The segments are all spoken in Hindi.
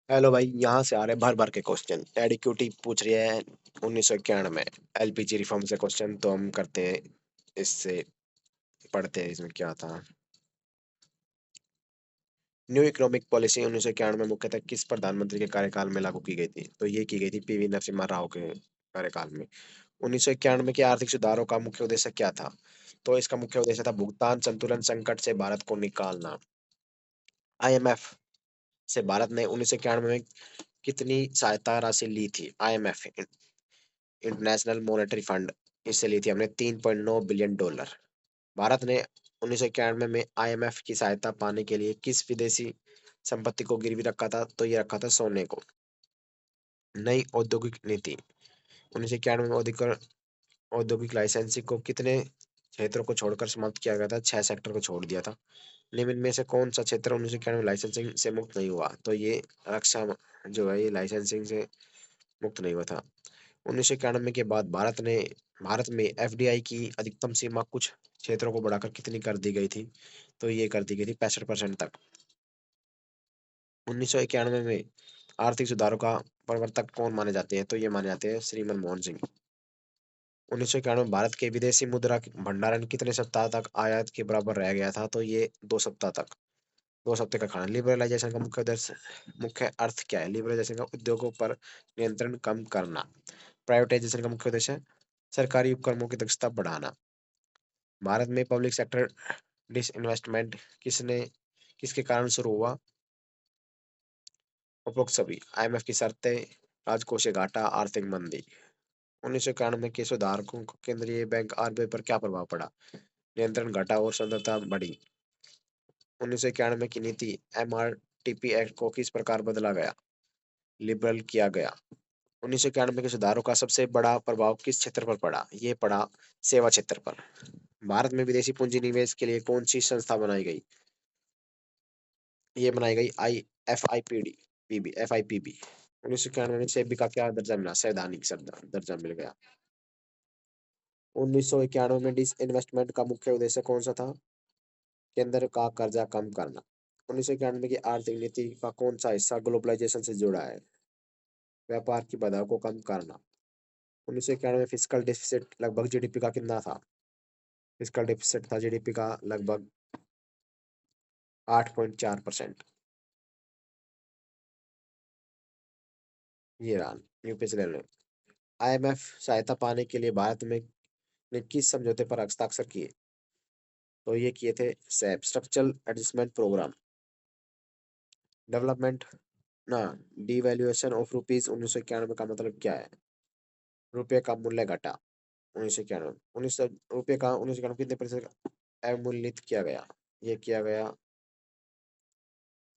हेलो भाई, यहाँ से आ रहे भर भर के क्वेश्चन। एडिक्यूटी पूछ रही है 1991 में एलपीजी रिफॉर्म से क्वेश्चन, तो हम करते हैं इससे। पढ़ते हैं इसमें क्या था। न्यू इकोनॉमिक पॉलिसी 1991 में मुख्यतः किस प्रधानमंत्री के कार्यकाल में लागू की गई थी? तो ये की गई थी पीवी नरसिम्हा राव के कार्यकाल में। 1991 के आर्थिक सुधारों का मुख्य उद्देश्य क्या था? तो इसका मुख्य उद्देश्य था भुगतान संतुलन संकट से भारत को निकालना। आईएमएफ से भारत ने 1991 में कितनी सहायता राशि ली थी? आईएमएफ, इंटरनेशनल मॉनेटरी फंड, इससे ली थी हमने $3.9 बिलियन। भारत ने 1991 में आईएमएफ की सहायता पाने के लिए किस विदेशी संपत्ति को गिरवी रखा था? तो ये रखा था सोने को। नई औद्योगिक नीति 1991 में औद्योगिक लाइसेंसिंग को कितने क्षेत्रों को छोड़कर समाप्त किया गया था? 6 सेक्टर को छोड़ दिया था। निम्न में से कौन सा क्षेत्र 1991 में लाइसेंसिंग से मुक्त नहीं हुआ? तो ये रक्षा जो है, ये लाइसेंसिंग से मुक्त नहीं हुआ था। 1991 के बाद भारत में एफडीआई की अधिकतम सीमा कुछ क्षेत्रों को बढ़ाकर कितनी कर दी गई थी? तो ये कर दी गई थी 65% तक। 1991 में आर्थिक सुधारों का प्रवर्तक कौन माने जाते हैं? तो ये माने जाते हैं श्री मनमोहन सिंह। 1991 में भारत के विदेशी मुद्रा भंडारण कितने सप्ताह तक आयात के बराबर रह गया था? तो ये 2 सप्ताह तक। 2 हफ्ते का खाना। लिबरलाइजेशन का मुख्य अर्थ क्या है? लिबरलाइजेशन का उद्योगों पर नियंत्रण कम करना। प्राइवेटाइजेशन का मुख्य उद्देश्य सरकारी उपक्रमों की दक्षता बढ़ाना। भारत में पब्लिक सेक्टर डिसइन्वेस्टमेंट किसके कारण शुरू हुआ? उपरोक्त सभी। आईएमएफ की शर्तें, राजकोषीय घाटा, आर्थिक मंदी। 1991 के सुधारकों को केंद्रीय बैंक आरबीआई पर क्या प्रभाव पड़ा? नियंत्रण घटा और संदर्भता बढ़ी। 1991 की नीति एमआरटीपी एक्ट को किस प्रकार बदला गया? लिबरल किया गया। 1991 के सुधारों का सबसे बड़ा प्रभाव किस क्षेत्र पर पड़ा? ये पड़ा सेवा क्षेत्र पर। भारत में विदेशी पूंजी निवेश के लिए कौन सी संस्था बनाई गई? ये बनाई गई I F I P D PB F I P B. 1991 में सेबी का क्या दर्जा मिला? संवैधानिक दर्जा मिल गया। 1991 में डिस इन्वेस्टमेंट का मुख्य उद्देश्य कौन सा था? केंद्र का कर्जा कम करना। 1991 की आर्थिक नीति का कौन सा हिस्सा ग्लोबलाइजेशन से जुड़ा है? व्यापार की बाधाओं को कम करना। 1991 में फिस्कल डेफिसिट लगभग जीडीपी का कितना था? फिस्कल डेफिसिट था जीडीपी का लगभग 8.4%। ये रहा। यूपीएससी ले लो। आईएमएफ सहायता पाने के लिए भारत में ने किस समझौते पर हस्ताक्षर किए? तो ये किए थे SAP, structural adjustment programme. Development ना, डिवैल्यूएशन ऑफ रुपीज 1991 का मतलब क्या है? रुपये का मूल्य घटा। 1991 रुपये का 1991 कितने प्रतिशत अवमूल्यित किया गया? ये किया गया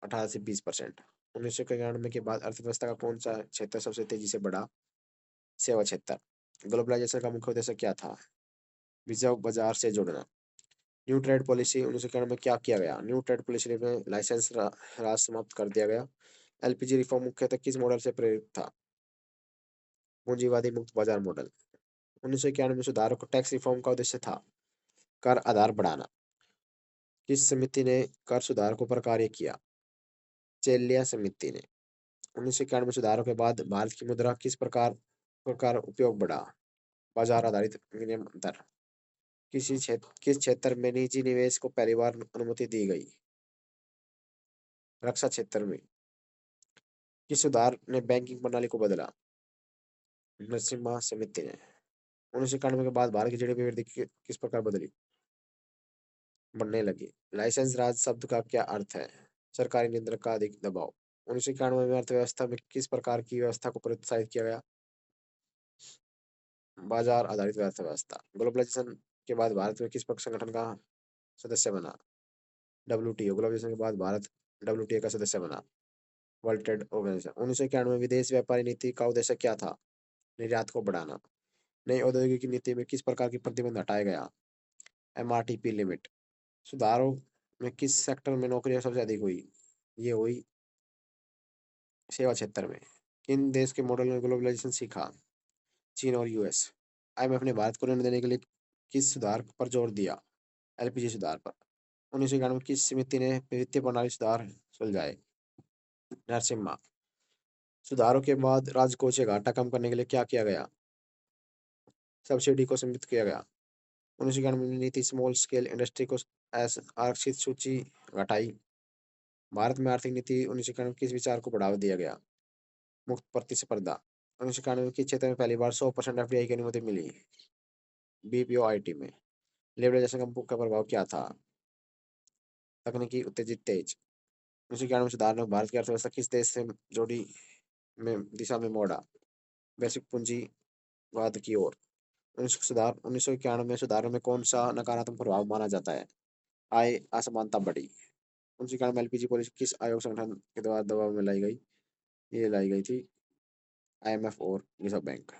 18 से 20%। 1991 के बाद अर्थव्यवस्था का कौन सा क्षेत्र सबसे तेजी से बढ़ा? सेवा क्षेत्र। ग्लोबलाइजेशन का मुख्य उद्देश्य क्या था? विश्व बाजार से जुड़ना। न्यू ट्रेड पॉलिसी 1991 में क्या किया गया? न्यू ट्रेड पॉलिसी में लाइसेंस राज समाप्त कर दिया गया। एलपीजी रिफॉर्म मुख्यतः किस मॉडल से प्रेरित था? पूंजीवादी मुक्त बाजार मॉडल। 1991 में सुधारों को टैक्स रिफॉर्म का उद्देश्य था कर आधार बढ़ाना। किस समिति ने कर सुधारकों पर कार्य किया? चेलिया समिति ने। 1991 में सुधारों के बाद भारत की मुद्रा किस प्रकार उपयोग बढ़ा? बाजार आधारित विनिमय दर। किस क्षेत्र में निजी निवेश को पहली बार अनुमति दी गई? रक्षा क्षेत्र में। किस सुधार ने बैंकिंग प्रणाली को बदला? नरसिम्हा समिति ने। 1991 के बाद भारत की जीडीपी वृद्धि किस प्रकार बदली? बढ़ने लगी। लाइसेंस राज शब्द का क्या अर्थ है? सरकारी नियंत्रण का अधिक दबाव। 1991 में अर्थव्यवस्था में किस प्रकार की व्यवस्था को प्रोत्साहित किया गया? बाजार आधारित अर्थव्यवस्था। ग्लोबलाइजेशन के बाद भारत में किस पक्ष संगठन का सदस्य बना? डब्ल्यूटीओ। ग्लोबलाइजेशन के बाद भारत डब्ल्यूटीओ का सदस्य बना। World trade organisation. 1991 में विदेश व्यापारी नीति का उद्देश्य क्या था? निर्यात को बढ़ाना। नई औद्योगिक नीति में किस प्रकार की प्रतिबंध हटाया गया? MRTP limit. सुधारों में किस सेक्टर में नौकरियां सबसे अधिक हुई? ये हुई सेवा क्षेत्र में। किन देश के मॉडल में ग्लोबलाइजेशन सीखा? चीन और यूएस। आईएमएफ ने भारत को ऋण देने के लिए किस सुधार पर जोर दिया? एलपीजी सुधार पर। 1991 में किस समिति ने वित्तीय प्रणाली सुधार सुलझाए? नरसिम्हा। सुधारों के बाद राजकोषीय से घाटा कम करने के लिए क्या किया गया? सब्सिडी को सीमित किया गया। 1991 में नीति स्मॉल स्केल इंडस्ट्री को आरक्षित सूची घटाई। भारत में आर्थिक नीति 1991 किस विचार को बढ़ावा दिया गया? मुक्त प्रतिस्पर्धा। 1991 के क्षेत्र में पहली बार 100% एफडीआई की अनुमति मिली। बीपीओ आईटी में लिबरलाइजेशन का मुख्य प्रभाव क्या था? तकनीकी उत्तेजित तेज। 1991 में सुधार ने भारत की अर्थव्यवस्था किस देश से जोड़ी में दिशा में मोड़ा? वैश्विक पूंजीवाद की ओर। 1991 में सुधारों में कौन सा नकारात्मक प्रभाव माना जाता है? आय असमानता बढ़ी। 1991 में एलपीजी पॉलिसी किस आयोग संगठन के द्वारा दबाव में लाई गई? ये लाई गई थी आईएमएफ और रिजर्व बैंक।